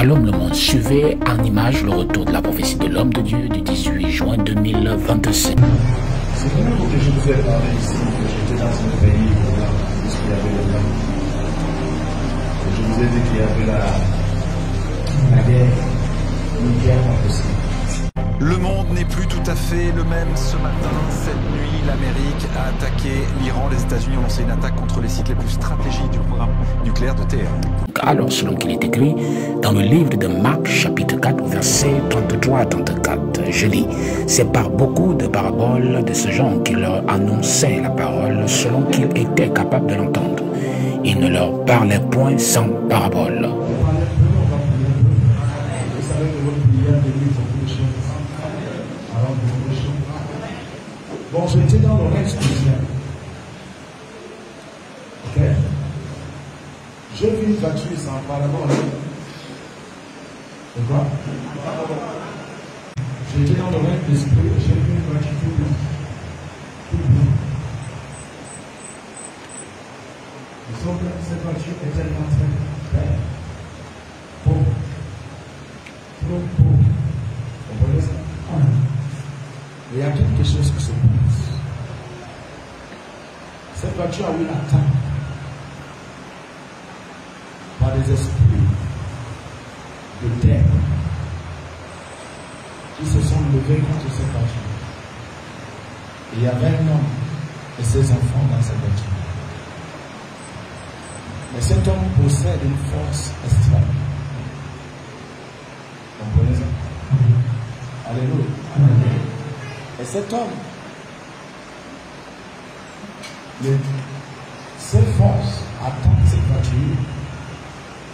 Shalom le monde, suivez en image le retour de la prophétie de l'homme de Dieu du 18 juin 2027. C'est vraiment pour que je vous ai parlé ici, que j'étais dans un pays où il y avait le monde. Je vous ai dit qu'il y avait la guerre, une guerre pas possible. Le monde n'est plus tout à fait le même ce matin. Cette nuit, l'Amérique a attaqué l'Iran. Les États-Unis ont lancé une attaque contre les sites les plus stratégiques du programme nucléaire de Téhéran. Alors, selon qu'il est écrit dans le livre de Marc, chapitre 4, versets 33 à 34, je lis, c'est par beaucoup de paraboles de ce genre qu'il leur annonçait la parole selon qu'il était capable de l'entendre. Il ne leur parlait point sans parabole. Bon, j'étais dans le reste spécial. Ok? J'ai vu une voiture sans parabole. C'est quoi? J'étais dans le reste d'esprit, j'ai vu une voiture tout bleue. Sauf que cette voiture est tellement très belle. Pauvre. Trop pauvre. Vous comprenez ça? Il y a quelque chose qui se passe. Cette voiture a eu l'attaque par des esprits de terre qui se sont levés contre cette voiture. Et il y avait un homme et ses enfants dans cette voiture. Mais cet homme possède une force extrême. Vous comprenez ça? Alléluia. Et cet homme, ses forces attendent cette voiture.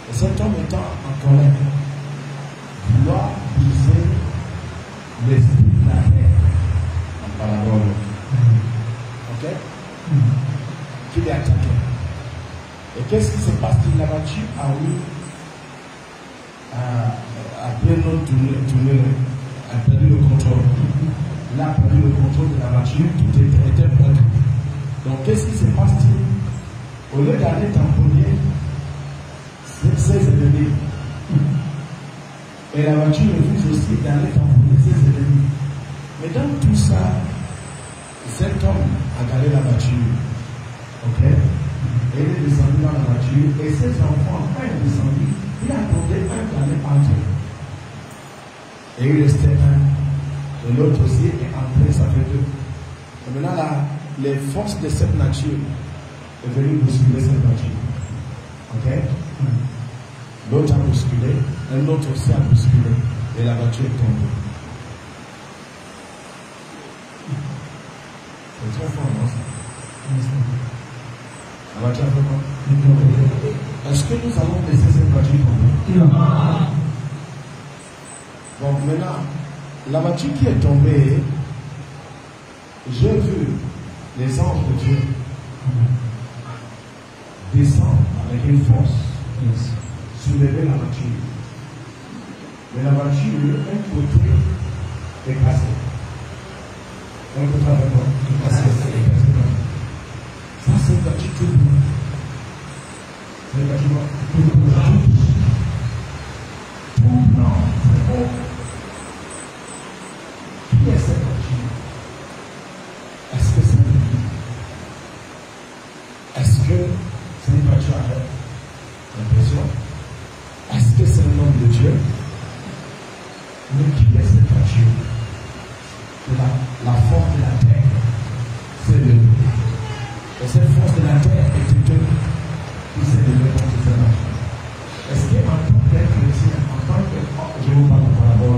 Et cet homme étant en colère, doit briser l'esprit de la terre en parabole. Ok? Qu'il est attaqué. Et qu'est-ce qui se passe? La voiture a eu à bien tourner, a perdu le contrôle. Il a perdu le contrôle de la voiture, tout était bloqué. Donc qu'est-ce qui se passe-t-il? Au lieu d'aller tamponner ses ennemis, et la voiture refuse aussi d'aller tamponner ses ennemis. Mais dans tout ça, cet homme a gardé la voiture. Ok? Et il est descendu dans la voiture, et ses enfants, quand il est descendu, il a attendu un planète entier. Et il restait un. Et l'autre aussi est entré, ça fait deux. Et maintenant, là, les forces de cette nature est venue bousculer cette nature. Ok? L'autre a bousculé, un autre aussi a bousculé. Et la voiture est tombée. C'est très fort, non? La voiture a fait quoi? Est-ce que nous allons laisser cette voiture tomber? Non. Bon, maintenant, la voiture qui est tombée, j'ai vu les anges de Dieu descendre avec une force, soulever la voiture. Mais la voiture, un côté est cassé. Un côté est cassé. Ça, c'est une voiture toute bleue. C'est une voiture toute blanche. Tout blanc. Qui est cette voiture? Est-ce que c'est une vie? Est-ce que c'est une voiture avec l'impression? Est-ce que c'est un homme de Dieu? Mais qui est cette voiture? La force de la terre, c'est de nous. Et cette force de la terre est de Dieu qui s'est levée contre cette voiture. Est-ce qu'en tant que chrétien, en tant que... Je vous parle par rapport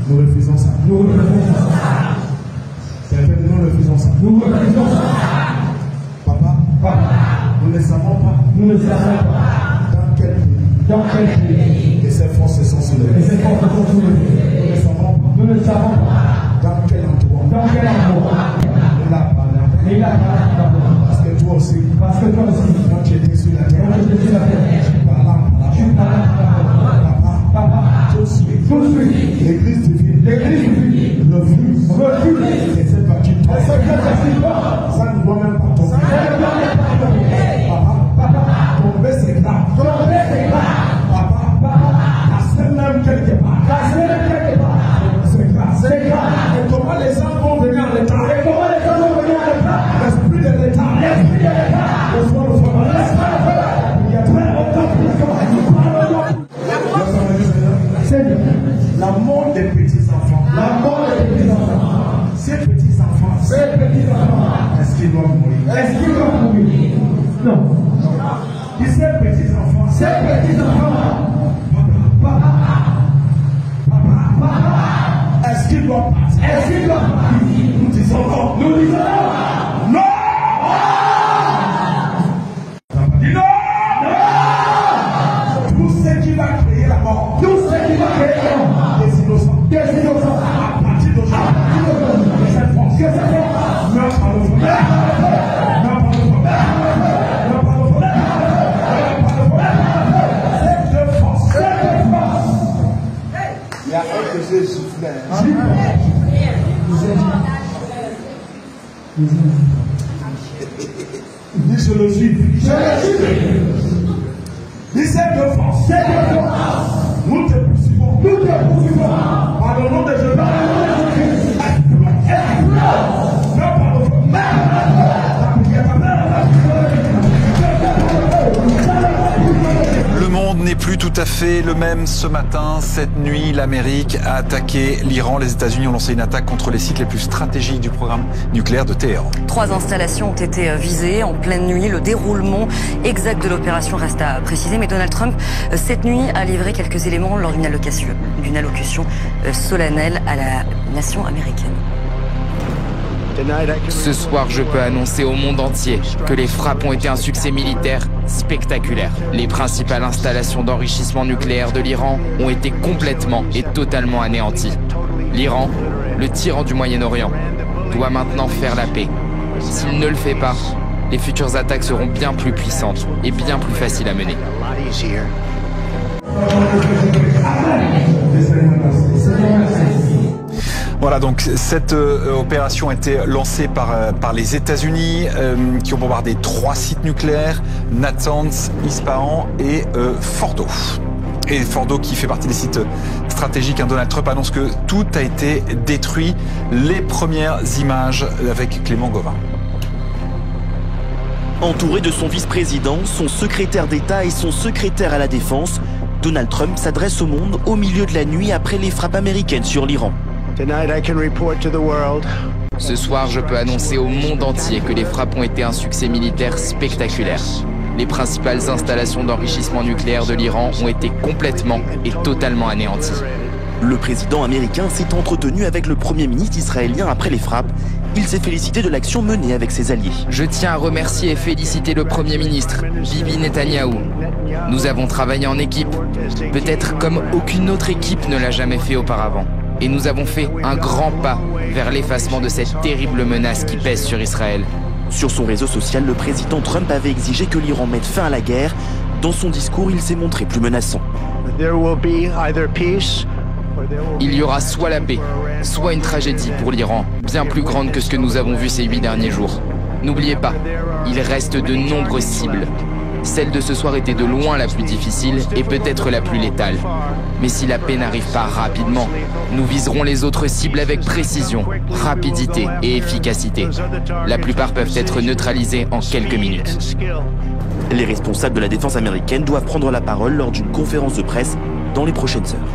nous refusons ça. Nous refusons ça. Nous refusons ça. Nous refusons ça. Papa, nous ne savons pas. Nous ne savons pas. Dans quel pays. Et ces forces sont soulevées. Nous ne savons pas. Nous ne savons pas. Dans quel endroit. Nous la parlons. Parce que toi aussi. Quand tu étais sur la terre. Tu parles. Papa. Tout de suite. L'église divine refuse. Et cette voiture ça ne doit même pas tomber. Papa, tomber c'est grave. Est-ce qu'il doit partir? Est-ce qu'il doit partir? Nous disons non. Nous disons non. Non. Dis non. Non. Tout ce qui va créer la mort. Tout ce qui va créer la mort. Des innocents. Des innocents. À partir d'aujourd'hui. Que cette force. Que cette force. Meurt par le feu. Meurt par le feu. Meurt par le feu. Cette force. Cette force. Il y a un que j'ai soufflé. Dis je le suis. Je le suis. Dis cette force. Cette force. Nous te poursuivons. Nous te poursuivons. Par le nom de Jésus. Le monde n'est plus tout à fait le même ce matin. Cette nuit, l'Amérique a attaqué l'Iran. Les États-Unis ont lancé une attaque contre les sites les plus stratégiques du programme nucléaire de Téhéran. 3 installations ont été visées en pleine nuit. Le déroulement exact de l'opération reste à préciser. Mais Donald Trump, cette nuit, a livré quelques éléments lors d'une allocution solennelle à la nation américaine. Ce soir, je peux annoncer au monde entier que les frappes ont été un succès militaire spectaculaire. Les principales installations d'enrichissement nucléaire de l'Iran ont été complètement et totalement anéanties. L'Iran, le tyran du Moyen-Orient, doit maintenant faire la paix. S'il ne le fait pas, les futures attaques seront bien plus puissantes et bien plus faciles à mener. Voilà, donc cette opération a été lancée par les États-Unis qui ont bombardé 3 sites nucléaires, Natanz, Ispahan et Fordo. Et Fordo qui fait partie des sites stratégiques. Donald Trump annonce que tout a été détruit. Les premières images avec Clément Gauvin. Entouré de son vice-président, son secrétaire d'État et son secrétaire à la Défense, Donald Trump s'adresse au monde au milieu de la nuit après les frappes américaines sur l'Iran. Ce soir, je peux annoncer au monde entier que les frappes ont été un succès militaire spectaculaire. Les principales installations d'enrichissement nucléaire de l'Iran ont été complètement et totalement anéanties. Le président américain s'est entretenu avec le premier ministre israélien après les frappes. Il s'est félicité de l'action menée avec ses alliés. Je tiens à remercier et féliciter le Premier ministre, Bibi Netanyahou. Nous avons travaillé en équipe, peut-être comme aucune autre équipe ne l'a jamais fait auparavant. Et nous avons fait un grand pas vers l'effacement de cette terrible menace qui pèse sur Israël. Sur son réseau social, le président Trump avait exigé que l'Iran mette fin à la guerre. Dans son discours, il s'est montré plus menaçant. Il y aura soit la paix, soit une tragédie pour l'Iran, bien plus grande que ce que nous avons vu ces 8 derniers jours. N'oubliez pas, il reste de nombreuses cibles. Celle de ce soir était de loin la plus difficile et peut-être la plus létale. Mais si la paix n'arrive pas rapidement, nous viserons les autres cibles avec précision, rapidité et efficacité. La plupart peuvent être neutralisées en quelques minutes. Les responsables de la défense américaine doivent prendre la parole lors d'une conférence de presse dans les prochaines heures.